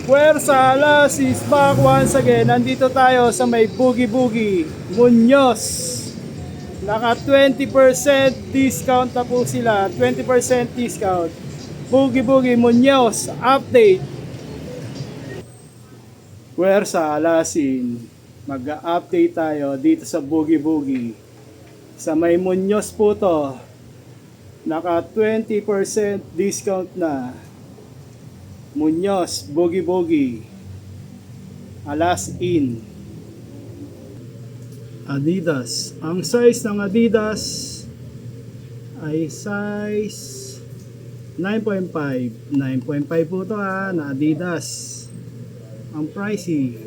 Puwersa, Alas is back once again. Nandito tayo sa may Boogie Boogie Muñoz. Naka 20% discount na po sila. 20% discount. Boogie Boogie Muñoz update. Puwersa, Alasin. Mag-update tayo dito sa Boogie Boogie. Sa may Muñoz po to. Naka 20% discount na. Muñoz, Boogie Boogie, Alas in. Adidas. Ang size ng Adidas ay size 9.5. 9.5 po ito na Adidas. Ang pricey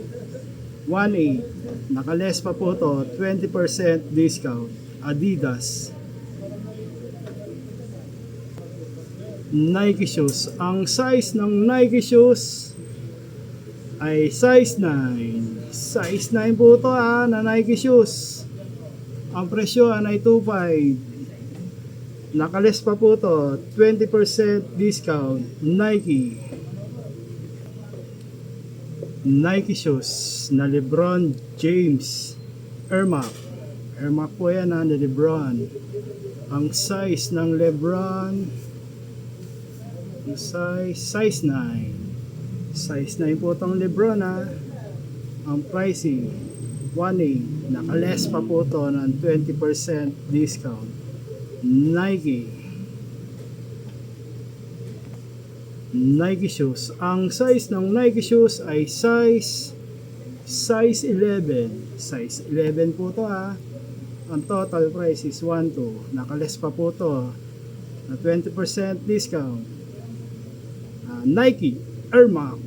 1.8. Nakaless pa po ito, 20% discount. Adidas. Nike shoes. Ang size ng Nike shoes ay size 9. Size 9 po ito na Nike shoes. Ang presyo ay 2.5. Nakales pa po ito, 20% discount. Nike. Nike shoes na LeBron James. Air Max. Air Max po yan na LeBron. Ang size ng LeBron size 9. Size 9 po itong LeBron Ang pricing 1.8. Nakaless pa po ito ng 20% discount. Nike. Nike shoes. Ang size ng Nike shoes ay size 11. Size 11 po ito Ang total price is 1.2. Nakaless pa po ito na 20% discount. Nike Air Max.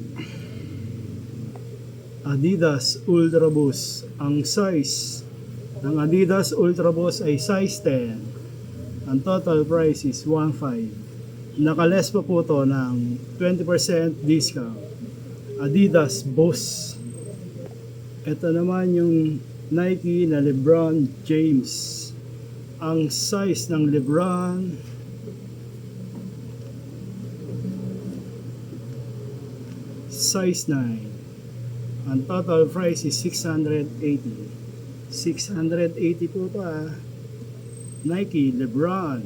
Adidas Ultra Boost. Ang size ng Adidas Ultra Boost ay size 10. Ang total price is 1.5. Nakaless pa po ito ng 20% discount. Adidas Boost. Ito naman yung Nike na LeBron James. Ang size ng LeBron size 9. Ang total price is 680. 680 po ito Nike LeBron.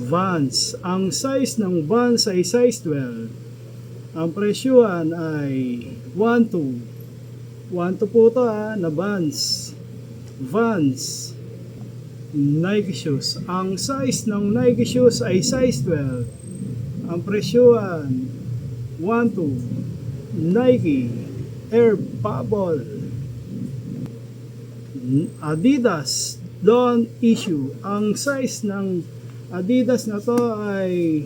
Vans. Ang size ng Vans ay size 12. Ang presyuhan ay 1.2. 1.2 po ito na Vans. Vans. Nike shoes. Ang size ng Nike shoes ay size 12. Ang presyuhan 1.2. Nike Air Bubble. Adidas Don't Issue. Ang size ng Adidas na to ay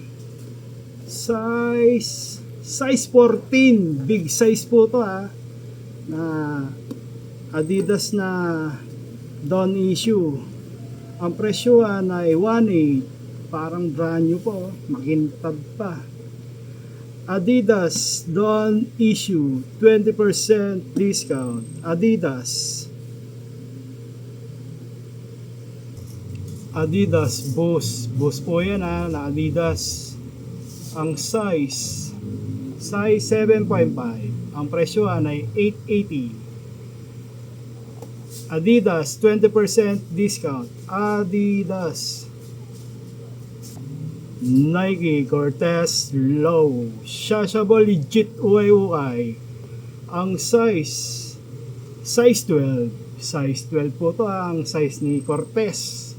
size 14. Big size po to na Adidas na Don't Issue. Ang presyohan ay 1.8. Parang brand new po, makintab pa. Adidas Don't Issue 20% discount. Adidas Boost. Boost po yan na Adidas. Ang size 7.5. Ang presyohan ay 880. Adidas 20% discount. Adidas. Nike Cortez Low. Shashable legit ukay. Ang size 12. Size 12 po to ang size ni Cortez.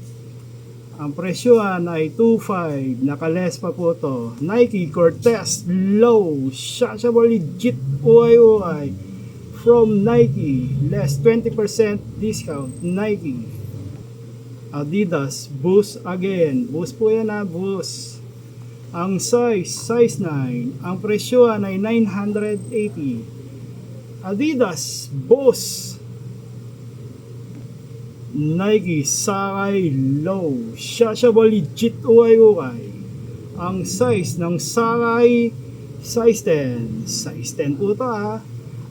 Ang presyohan ay 2.5. Nakaless pa po to. Nike Cortez Low. Shashable legit ukay. From Nike. Less 20% discount. Nike. Adidas Boost again. Boost po yan Boost. Ang size 9. Ang presyohan ay 980. Adidas Boost. Nike Sakay Low. Shashable legit ukay. Ang size ng Sakay size 10. Size 10 po ito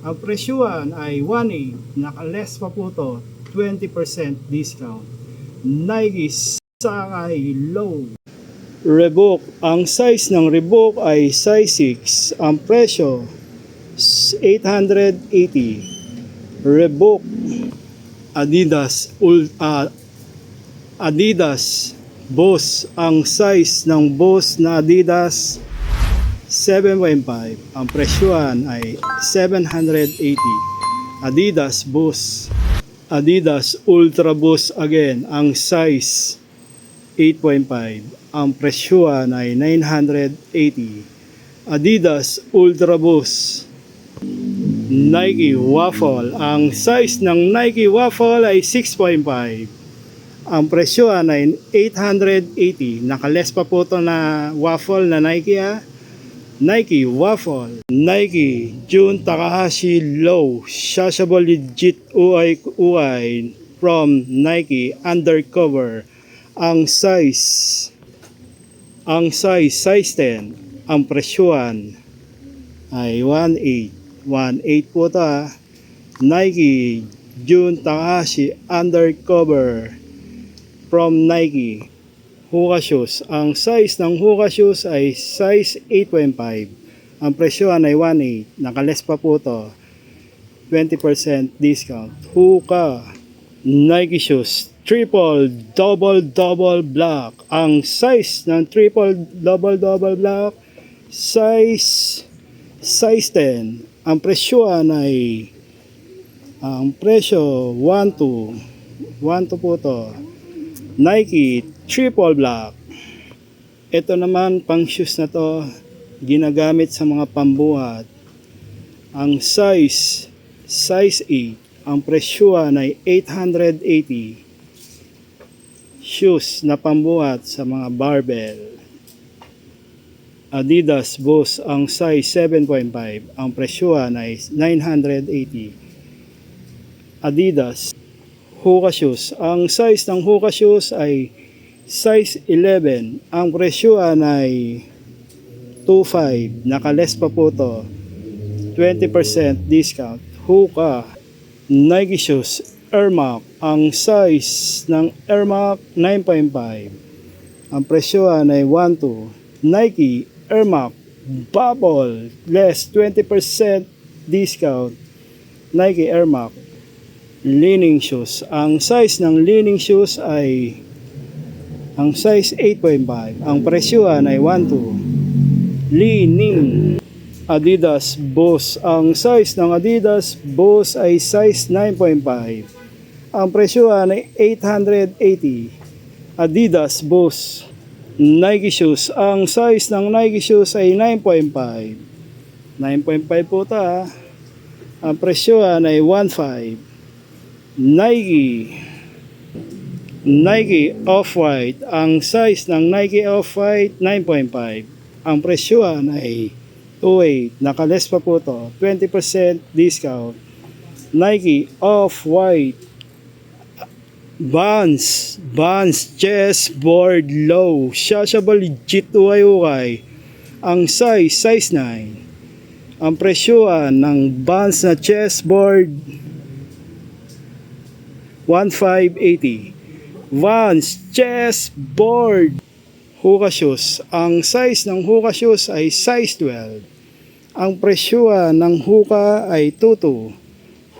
Ang presyohan ay 1.8. Nakaless pa po ito. 20% discount. Nike Sky Low. Reebok, ang size ng Reebok ay size 6. Ang presyo 880. Reebok. Adidas Boss, ang size ng Boss na Adidas 7.5. Ang presyohan ay 780. Adidas Boss. Adidas Ultra Boost again, ang size 8.5. Ang presyohan ay 980. Adidas Ultra Boost. Nike Waffle, ang size ng Nike Waffle ay 6.5. Ang presyohan ay 880. Nakales pa po ito na waffle na Nike Nike Waffle. Nike Jun Takahashi Low. Shashable legit UI from Nike Undercover. Ang size size 10. Ang presyohan ay 1.8. 1.8 po ito Nike Jun Takahashi Undercover from Nike. Hoka shoes. Ang size ng Hoka shoes ay size 8.5. Ang presyohan ay 1.8. Nakales pa po ito. 20% discount. Hoka Nike shoes. Triple double black. Ang size ng triple double black size 10. Ang presyohan ay presyo 1.2 po ito. Nike Triple Black. Ito naman pang shoes na to, ginagamit sa mga pambuhat. Ang size 8. Ang presyohan ay 880. Shoes na pambuhat sa mga barbell. Adidas Boss, ang size 7.5. Ang presyohan ay 980. Adidas Hoka shoes. Ang size ng Hoka shoes ay size 11. Ang presyohan ay 2.5. Nakales pa po ito. 20% discount. Hoka Nike shoes. Air Max. Ang size ng Air Max 9.5. Ang presyohan ay 1.2. Nike Air Max Bubble. Less 20% discount. Nike Air Max Leaning shoes. Ang size ng leaning shoes ay ang size 8.5. Ang presyohan ay 1.2. Leaning. Adidas Boss. Ang size ng Adidas Boss ay size 9.5. Ang presyohan ay 880. Adidas Boss. Nike shoes. Ang size ng Nike shoes ay 9.5. 9.5 po ito Ang presyohan ay 1.5. Nike Off-White. Ang size ng Nike Off-White 9.5. Ang presyohan ay 2.8. Nakales pa po ito. 20% discount. Nike Off-White. Vans Chessboard Low. Shashable legit ukay. Ang size 9. Ang presyohan ng Vans na chessboard 1,580. Vans Chessboard. Hoka shoes. Ang size ng Hoka shoes ay size 12. Ang presyohan ng Hoka ay 2.2.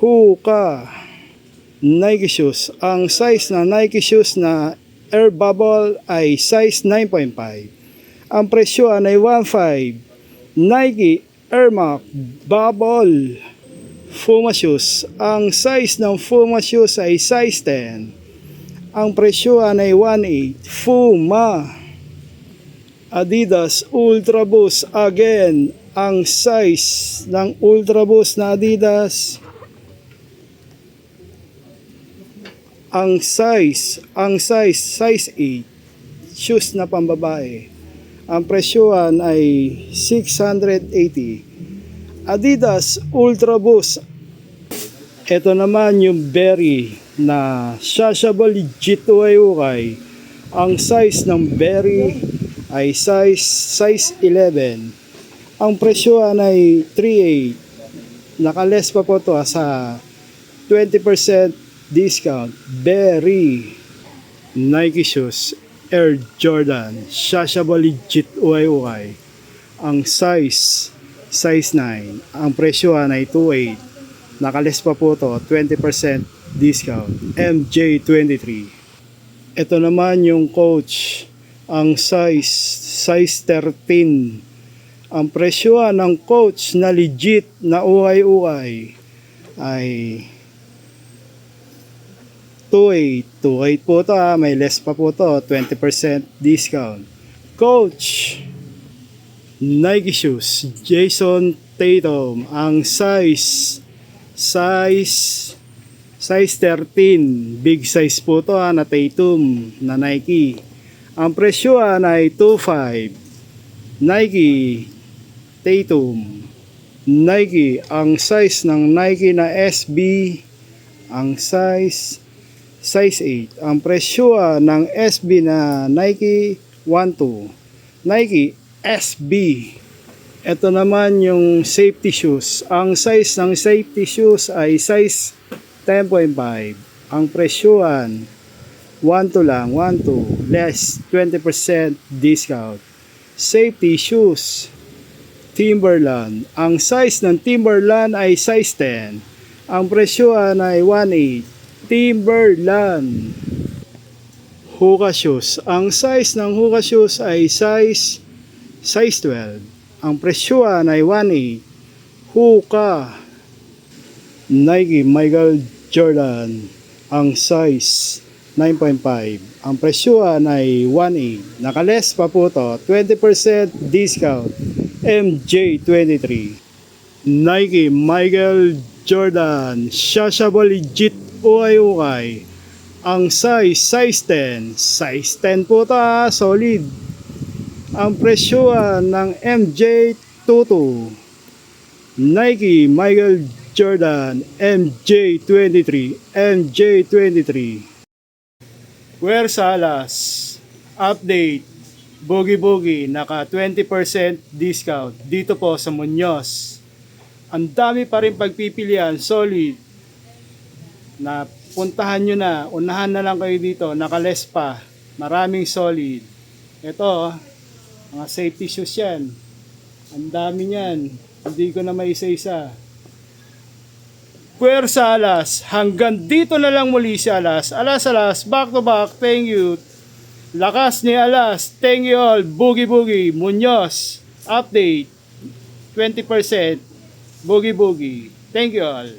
Hoka Nike shoes. Ang size ng Nike shoes na Air Bubble ay size 9.5. Ang presyohan ay 1.5. Nike Air Max Bubble Puma shoes. Ang size ng Puma shoes ay size 10. Ang presyohan ay 1.8. Puma. Adidas Ultra Boost. Again, ang size ng Ultra Boost na Adidas. Ang size size 8. Shoes na pambabae. Ang presyohan ay 680. Adidas Ultra Boost. Ito naman yung berry na shashable legit ukay. Ang size ng berry ay size 11. Ang presyohan ay 3.8. Nakales pa po to sa 20% discount. Berry Nike shoes, Air Jordan, Shashable legit UY. Ang size 9. Ang presyohan ay 2.8. Nakales pa po to, 20% discount. MJ23. Ito naman yung Coach. Ang size 13. Ang presyohan ng Coach na legit na UY ay 2.8 po to, may less pa po to, 20% discount. Coach Nike shoes, Jason Tatum. Ang size 13, big size po to na Tatum na Nike. Ang presyohan ay 2.5. Nike Tatum. Nike, ang size ng Nike na SB, ang size 8. Ang presyo ng SB na Nike 12. Nike SB. Ito naman yung safety shoes. Ang size ng safety shoes ay size 10.5. Ang presyohan 1.2 lang, 1.2 less 20% discount. Safety shoes Timberland. Ang size ng Timberland ay size 10. Ang presyohan ay 1.8. Timberland. Hoka shoes. Ang size ng Hoka shoes ay size 12. Ang presyohan ay 1.8. Hoka. Nike Michael Jordan. Ang size 9.5. Ang presyohan ay 1.8. Nakales pa po to, 20% discount. MJ23. Nike Michael Jordan, Shashable legit UY. Ang size 10. Size 10 po ta, solid. Ang presyohan ng MJ22. Nike Michael Jordan, MJ23. Wear Salas. Update. Boogie naka 20% discount dito po sa Muñoz. Ang dami pa rin pagpipilian, solid. Na puntahan nyo na, unahan na lang kayo dito, nakales pa, maraming solid. Ito, mga safety shoes yan, ang dami yan, hindi ko na maisa-isa. Puwersa Alas, hanggang dito na lang muli si Alas. Alas, back to back, thank you. Lakas ni Alas, thank you all. Boogie, Muñoz, update, 20%, Boogie. Thank you all.